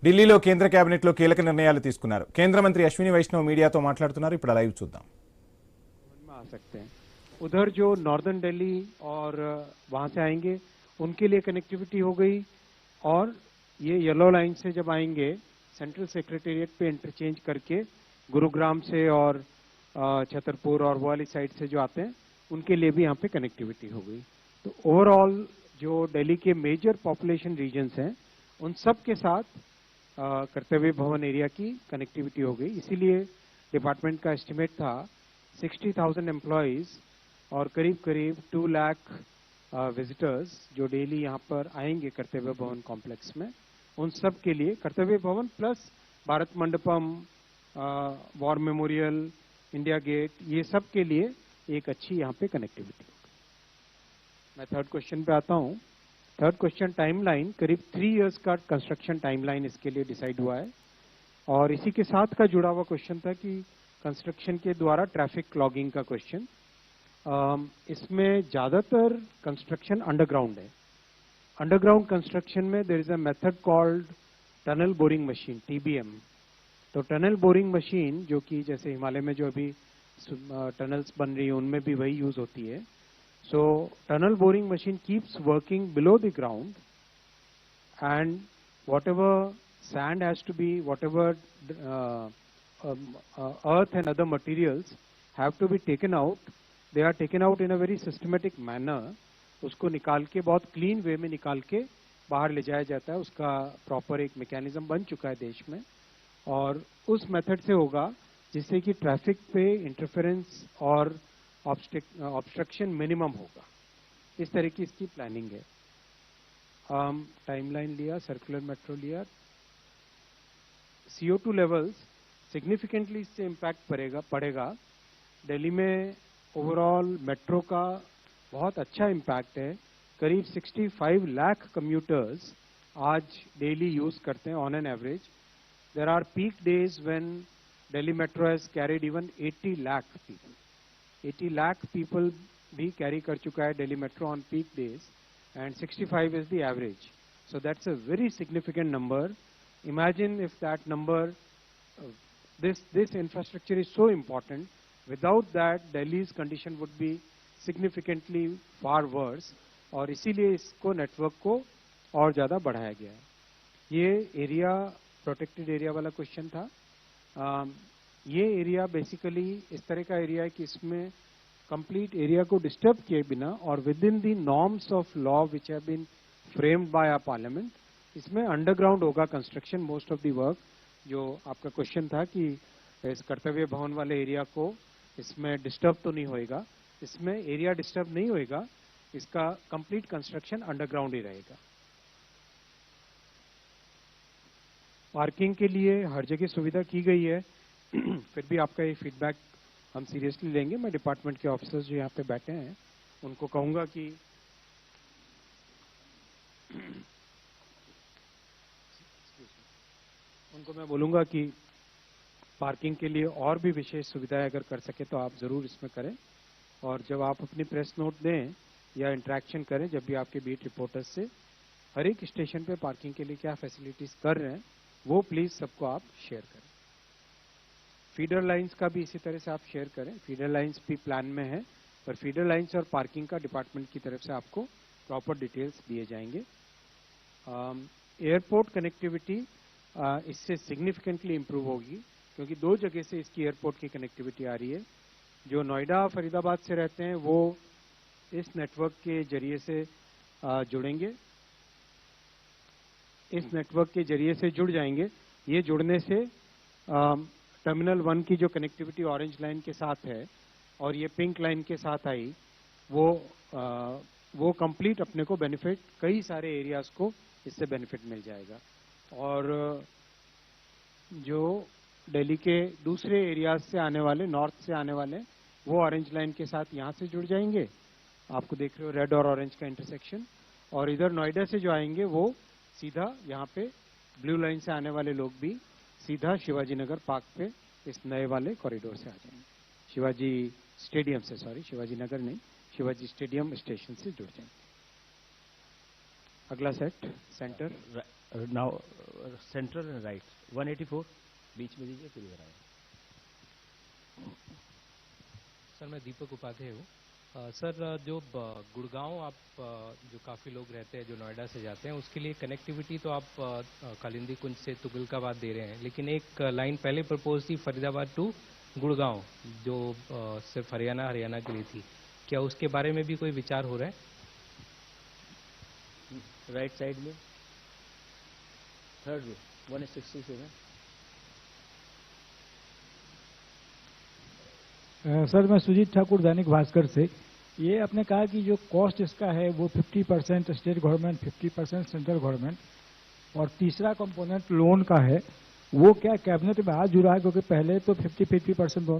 ఢిల్లీలో కేంద్ర కేబినెట్లో కీలక నిర్ణయాలు తీసుకున్నారు. కేంద్ర మంత్రి అశ్విని వైష్ణవ్ మీడియాతో మాట్లాడుతున్నారు. ఇప్పుడు లైవ్ చూద్దాం. आ सकते हैं उधर जो नॉर्दर्न दिल्ली और वहां से आएंगे उनके लिए कनेक्टिविटी हो गई, और ये येलो लाइन से जब आएंगे सेंट्रल सेक्रेटेरिएट पे इंटरचेंज करके गुरुग्राम से और छतरपुर और वो वाली साइड से जो आते हैं उनके लिए भी यहाँ पे कनेक्टिविटी हो गई। तो ओवरऑल जो दिल्ली के मेजर पॉपुलेशन रीजन्स हैं उन सब के साथ कर्तव्य भवन एरिया की कनेक्टिविटी हो गई। इसीलिए डिपार्टमेंट का एस्टिमेट था 60,000 एम्प्लॉयज़ और करीब करीब 2 लाख विजिटर्स जो डेली यहाँ पर आएंगे कर्तव्य भवन कॉम्प्लेक्स में, उन सब के लिए Kartavya Bhavan plus Bharat Mandapam, war memorial, India gate, ये सब के लिए एक अच्छी यहाँ पे कनेक्टिविटी होगी। मैं थर्ड क्वेश्चन पे आता हूँ। थर्ड क्वेश्चन टाइमलाइन, करीब 3 इयर्स का कंस्ट्रक्शन टाइमलाइन इसके लिए डिसाइड हुआ है। और इसी के साथ का जुड़ा हुआ क्वेश्चन था कि कंस्ट्रक्शन के द्वारा ट्रैफिक लॉगिंग का क्वेश्चन। इसमें ज़्यादातर कंस्ट्रक्शन अंडरग्राउंड है। अंडरग्राउंड कंस्ट्रक्शन में there is a method called tunnel boring machine, TBM। तो टनल बोरिंग मशीन जो कि जैसे हिमालय में जो अभी टनल्स बन रही है उनमें भी वही यूज़ होती है। So tunnel boring machine keeps working below the ground, and whatever sand has to be, whatever earth and other materials have to be taken out, they are taken out in a very systematic manner। उसको निकाल के बहुत clean वे में निकाल के बाहर ले जाया जाता है। उसका प्रॉपर एक मैकेनिज्म बन चुका है देश में, और उस मेथड से होगा जिससे कि ट्रैफिक पे इंटरफेरेंस और ऑब्स्ट्रक्शन मिनिमम होगा। इस तरह की इसकी प्लानिंग है। टाइमलाइन लिया, सर्कुलर मेट्रो लिया। CO2 लेवल्स सिग्निफिकेंटली इससे इम्पैक्ट पड़ेगा। दिल्ली में ओवरऑल मेट्रो का बहुत अच्छा इम्पैक्ट है। करीब 65 लाख कम्यूटर्स आज डेली यूज करते हैं on an average. There are peak days when Delhi metro has carried even 80 lakh people. 80 lakh people भी कैरी कर चुका है Delhi metro on peak days, and 65 is the average. So that's a very significant number. Imagine if that number, this infrastructure is so important. Without that, Delhi's condition would be significantly far worse, और इसीलिए इसको network को और ज़्यादा बढ़ाया गया है। ये एरिया प्रोटेक्टेड एरिया वाला क्वेश्चन था। ये एरिया बेसिकली इस तरह का एरिया है कि इसमें कंप्लीट एरिया को डिस्टर्ब किए बिना और within the norms of law which have been framed by our parliament, इसमें अंडरग्राउंड होगा construction most of the work. जो आपका क्वेश्चन था कि इस कर्तव्य भवन वाले एरिया को इसमें डिस्टर्ब तो नहीं होएगा, इसमें एरिया डिस्टर्ब नहीं होएगा। इसका कंप्लीट कंस्ट्रक्शन अंडरग्राउंड ही रहेगा। पार्किंग के लिए हर जगह सुविधा की गई है। फिर भी आपका ये फीडबैक हम सीरियसली लेंगे। मैं डिपार्टमेंट के ऑफिसर्स जो यहाँ पे बैठे हैं उनको कहूँगा कि उनको मैं बोलूँगा कि पार्किंग के लिए और भी विशेष सुविधाएं अगर कर सके तो आप ज़रूर इसमें करें। और जब आप अपनी प्रेस नोट दें या इंटरेक्शन करें, जब भी आपके बीट रिपोर्टर्स से हर एक स्टेशन पे पार्किंग के लिए क्या फैसिलिटीज़ कर रहे हैं वो प्लीज़ सबको आप शेयर करें। फीडर लाइंस का भी इसी तरह से आप शेयर करें। फीडर लाइंस भी प्लान में है, पर फीडर लाइंस और पार्किंग का डिपार्टमेंट की तरफ से आपको प्रॉपर डिटेल्स दिए जाएंगे। एयरपोर्ट कनेक्टिविटी इससे सिग्निफिकेंटली इम्प्रूव होगी, क्योंकि 2 जगह से इसकी एयरपोर्ट की कनेक्टिविटी आ रही है। जो नोएडा फरीदाबाद से रहते हैं वो इस नेटवर्क के जरिए से जुड़ेंगे, इस नेटवर्क के जरिए से जुड़ जाएंगे। ये जुड़ने से टर्मिनल 1 की जो कनेक्टिविटी ऑरेंज लाइन के साथ है और ये पिंक लाइन के साथ आई, वो कंप्लीट अपने को बेनिफिट, कई सारे एरियाज को इससे बेनिफिट मिल जाएगा। और जो दिल्ली के दूसरे एरियाज से आने वाले, नॉर्थ से आने वाले, वो ऑरेंज लाइन के साथ यहाँ से जुड़ जाएंगे। आपको देख रहे हो रेड और ऑरेंज का इंटरसेक्शन। और इधर नोएडा से जो आएंगे वो सीधा यहाँ पे ब्लू लाइन से आने वाले लोग भी सीधा शिवाजी नगर पार्क पे इस नए वाले कॉरिडोर से आ जाएंगे। शिवाजी स्टेडियम से, सॉरी शिवाजी नगर नहीं, शिवाजी स्टेडियम स्टेशन से जुड़ जाएंगे। अगला set centre. Now central and right 184 बीच में दीजिए फिर इधर आए। सर मैं दीपक उपाध्याय हूँ। सर जो गुड़गांव आप जो काफ़ी लोग रहते हैं जो नोएडा से जाते हैं उसके लिए कनेक्टिविटी तो आप कालिंदी कुंज से तुगलकाबाद दे रहे हैं, लेकिन एक लाइन पहले प्रपोज थी फरीदाबाद टू गुड़गांव जो सिर्फ हरियाणा के लिए थी, क्या उसके बारे में भी कोई विचार हो रहा है? राइट साइड में थर्ड रो 167। सर मैं सुजीत ठाकुर दैनिक भास्कर से। ये आपने कहा कि जो कॉस्ट इसका है वो 50% स्टेट गवर्नमेंट 50% सेंट्रल गवर्नमेंट और तीसरा कंपोनेंट लोन का है, वो क्या कैबिनेट में आज जुड़ा है? क्योंकि पहले तो 50-50%